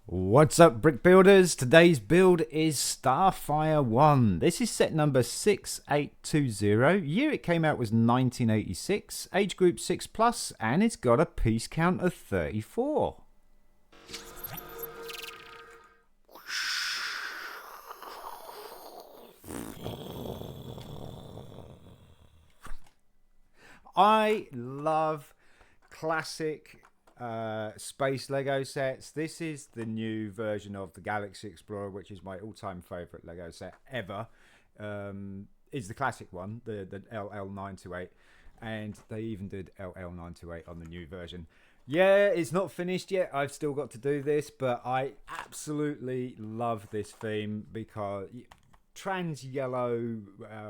What's up, brick builders? Today's build is Starfire I. This is set number 6820. Year it came out was 1986. Age group 6 plus, and it's got a piece count of 34. I love classic space Lego sets. This is the new version of the Galaxy Explorer, which is my all-time favorite Lego set ever. Is the classic one, the LL928, and they even did LL928 on the new version. Yeah, it's not finished yet. I've still got to do this, but I absolutely love this theme because trans yellow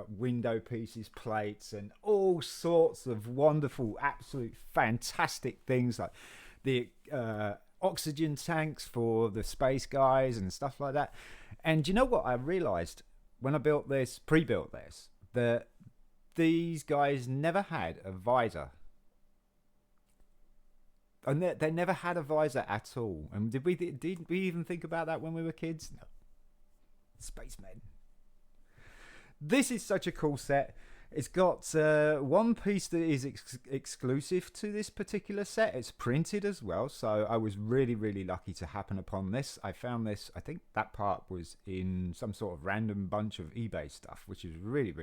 window pieces, plates, and all sorts of wonderful, absolute fantastic things like the oxygen tanks for the space guys and stuff like that. And you know what I realized when I built this, pre-built this, that these guys never had a visor. And they never had a visor at all. And did we even think about that when we were kids? No. Spacemen. This is such a cool set. It's got one piece that is exclusive to this particular set. It's printed as well, so I was really lucky to happen upon this. I found this, I think that part was in some sort of random bunch of eBay stuff, which is really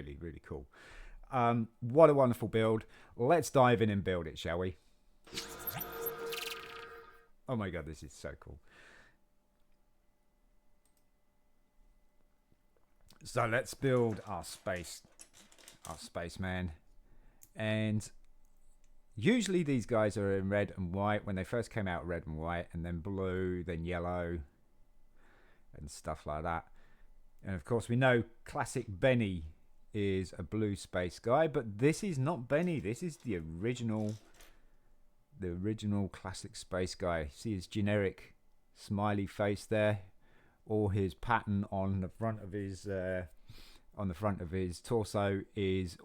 cool. What a wonderful build. Let's dive in and build it, shall we? Oh my god, this is so cool. So let's build our spaceman. And usually these guys are in red and white. When they first came out, red and white, and then blue, then yellow, and stuff like that. And of course we know classic Benny is a blue space guy, but this is not Benny. This is the original classic space guy. See his generic smiley face there. All his pattern on the front of his torso is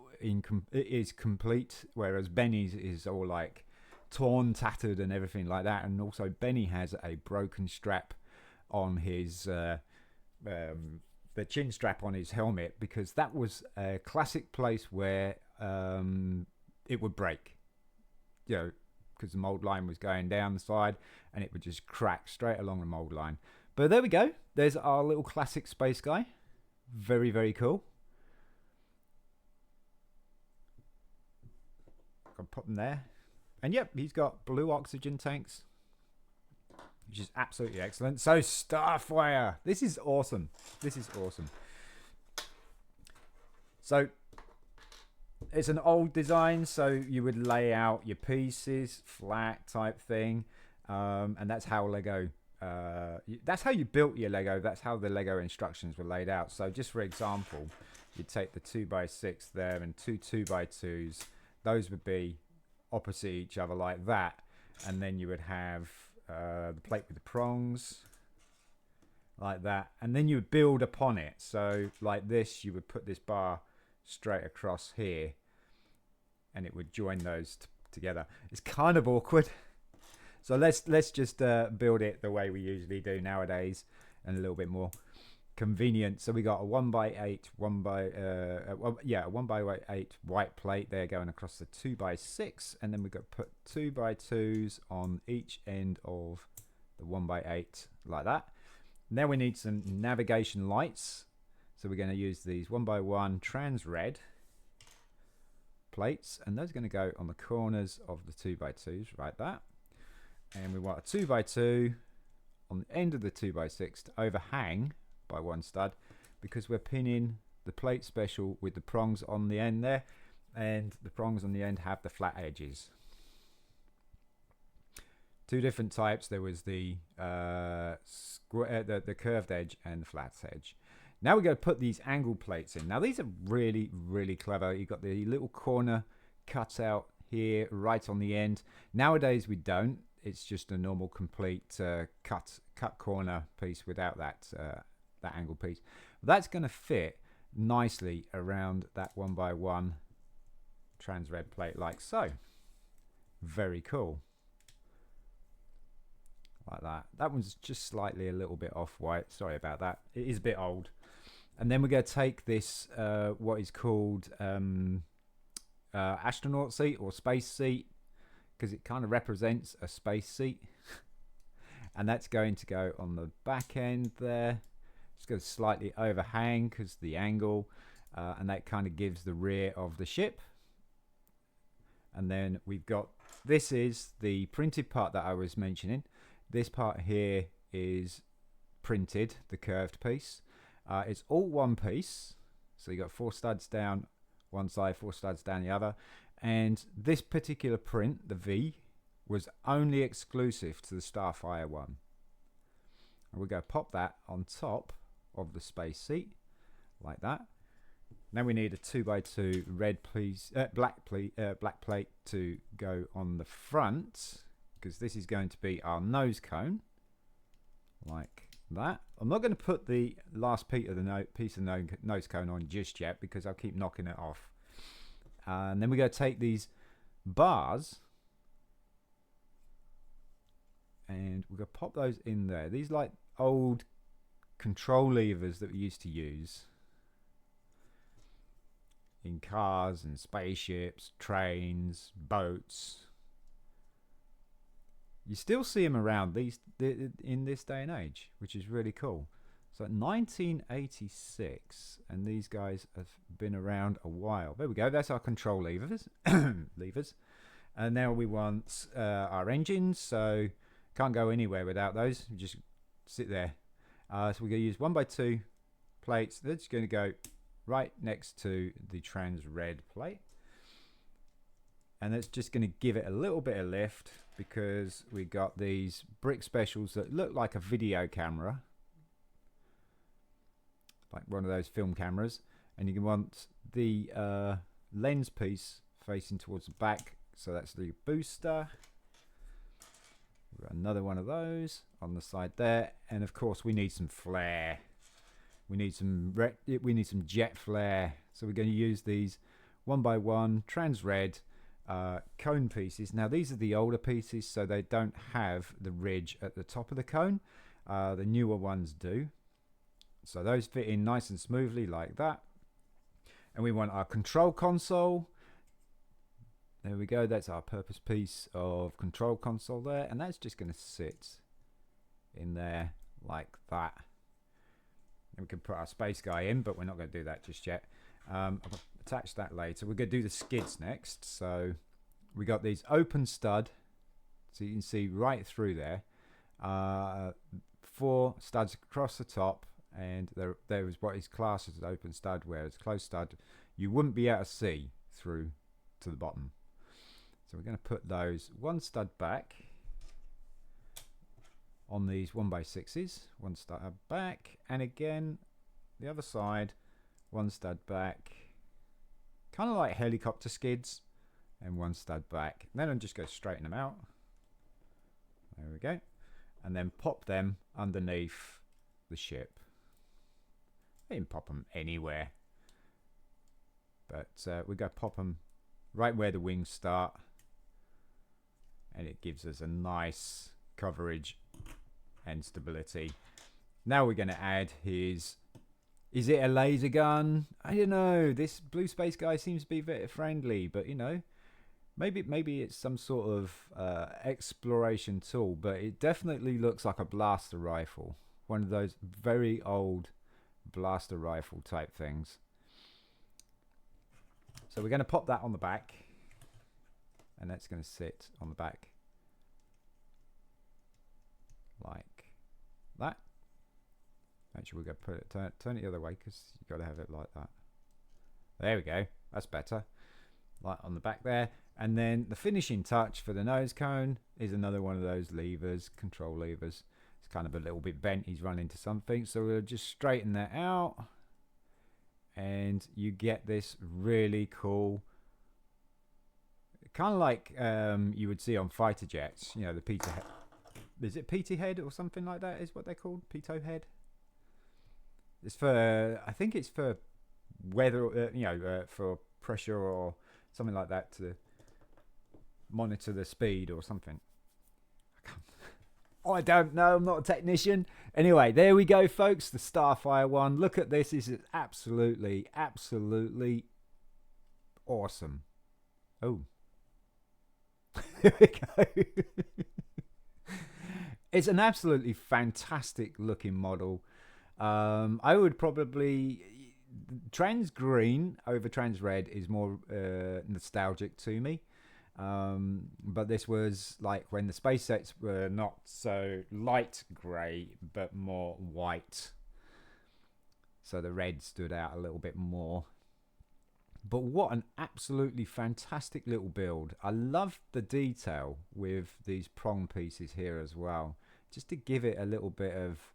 complete, whereas Benny's is all like torn, tattered, and everything like that. And also Benny has a broken strap on his the chin strap on his helmet, because that was a classic place where it would break, you know, because the mold line was going down the side and it would just crack straight along the mold line. But there we go. There's our little classic space guy. Very cool. I'll put him there. And yep, he's got blue oxygen tanks, which is absolutely excellent. So Starfire. This is awesome. So it's an old design, so you would lay out your pieces flat type thing. And that's how Lego... that's how you built your Lego. That's how the Lego instructions were laid out. So just for example, you'd take the 2x6 there and two 2x2s. Those would be opposite each other like that, and then you would have the plate with the prongs like that, and then you would build upon it. So like this, you would put this bar straight across here and it would join those together. It's kind of awkward. So let's just build it the way we usually do nowadays, and a little bit more convenient. So we got a 1x8, a 1x8 white plate there going across the 2x6, and then we've got to put 2x2s on each end of the 1x8 like that. Now we need some navigation lights. So we're going to use these 1x1 trans red plates, and those are going to go on the corners of the 2x2s like that. And we want a 2x2 on the end of the 2x6 to overhang by one stud, because we're pinning the plate special with the prongs on the end there, and the prongs on the end have the flat edges. Two different types. There was the the curved edge and the flat edge. Now we're going to put these angle plates in. Now these are really clever. You've got the little corner cut out here right on the end. Nowadays we don't. It's just a normal complete cut corner piece without that angle piece. That's going to fit nicely around that 1x1 trans red plate like so. Very cool. like that. That one's just slightly a little bit off-white. Sorry about that. It is a bit old. And then we're going to take this, what is called astronaut seat or space seat, because it kind of represents a space seat. And that's going to go on the back end there. It's going to slightly overhang because the angle, and that kind of gives the rear of the ship. And then we've got, this is the printed part that I was mentioning. This part here is printed, the curved piece. It's all one piece. So you got 4 studs down one side, 4 studs down the other. And this particular print, the V, was only exclusive to the Starfire I. And we're going to pop that on top of the space seat, like that. Now we need a 2x2 red black plate to go on the front, because this is going to be our nose cone, like that. I'm not going to put the last piece of the nose cone on just yet, because I'll keep knocking it off. And then we're going to take these bars and we're going to pop those in there. These like old control levers that we used to use in cars and spaceships, trains, boats. You still see them around in this day and age, which is really cool. So 1986, and these guys have been around a while. There we go. That's our control levers. levers. And now we want our engines. So can't go anywhere without those. You just sit there. So we're going to use 1x2 plates. They're just going to go right next to the trans red plate. And that's just going to give it a little bit of lift, because we got these brick specials that look like a video camera, like one of those film cameras, and you want the lens piece facing towards the back, so that's the booster. We've got another one of those on the side there, and of course we need some flare. We need some jet flare, so we're going to use these 1x1 trans red cone pieces. Now these are the older pieces, so they don't have the ridge at the top of the cone. The newer ones do. So those fit in nice and smoothly like that. And we want our control console. There we go. That's our purpose piece of control console there. And that's just going to sit in there like that. And we can put our space guy in, but we're not going to do that just yet. I'll attach that later. We're going to do the skids next. So we got these open stud. So you can see right through there. 4 studs across the top. And there was what is classed as an open stud, whereas closed stud you wouldn't be able to see through to the bottom. So we're going to put those 1 stud back on these 1x6s, 1 stud back, and again the other side 1 stud back, kind of like helicopter skids, and 1 stud back. And then I'll just go straighten them out. There we go, and then pop them underneath the ship. You can pop them anywhere, but we're going to pop them right where the wings start, and it gives us a nice coverage and stability. Now we're going to add his, is it a laser gun? I don't know. This blue space guy seems to be very friendly, but you know, maybe it's some sort of exploration tool, but it definitely looks like a blaster rifle, one of those very old blaster rifle type things. So we're going to pop that on the back, and that's going to sit on the back like that. Actually, we're going to put it, turn it the other way, because you've got to have it like that. There we go. That's better. Like on the back there. And then the finishing touch for the nose cone is another one of those levers, control levers. It's kind of a little bit bent. He's run into something. So we'll just straighten that out. And you get this really cool, kind of like you would see on fighter jets. You know, the pitot head. Is it pitot head or something like that is what they're called? Pitot head? It's for, I think it's for weather, for pressure or something like that, to monitor the speed or something. I don't know. I'm not a technician. Anyway, there we go, folks. The Starfire I. Look at this. This is absolutely, absolutely awesome. Oh. Here we go. It's an absolutely fantastic looking model. I would probably... Trans green over trans red is more nostalgic to me. But this was like when the space sets were not so light grey but more white, so the red stood out a little bit more. But what an absolutely fantastic little build. I love the detail with these prong pieces here as well, just to give it a little bit of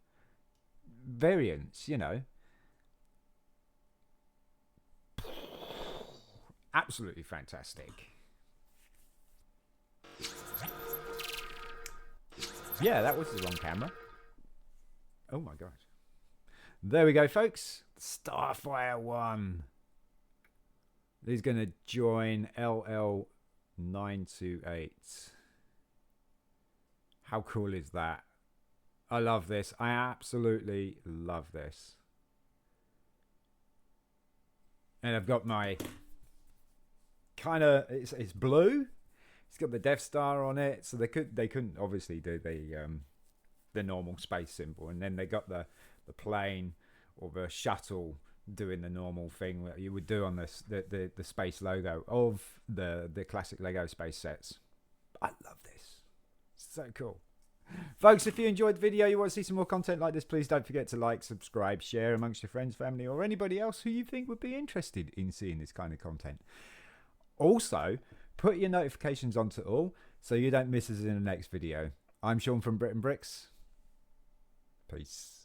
variance, you know. Absolutely fantastic. Yeah, that was the wrong camera. Oh my gosh. There we go, folks. Starfire I. He's going to join LL928. How cool is that? I love this. I absolutely love this. And I've got my kind of, it's blue. It's got the Death Star on it, so they couldn't obviously do the normal space symbol, and then they got the plane or the shuttle doing the normal thing that you would do on the space logo of the classic Lego space sets. I love this. So cool. Folks, if you enjoyed the video, you want to see some more content like this, please don't forget to like, subscribe, share amongst your friends, family, or anybody else who you think would be interested in seeing this kind of content. Also, put your notifications on to all so you don't miss us in the next video. I'm Sean from BRIT'N. Peace.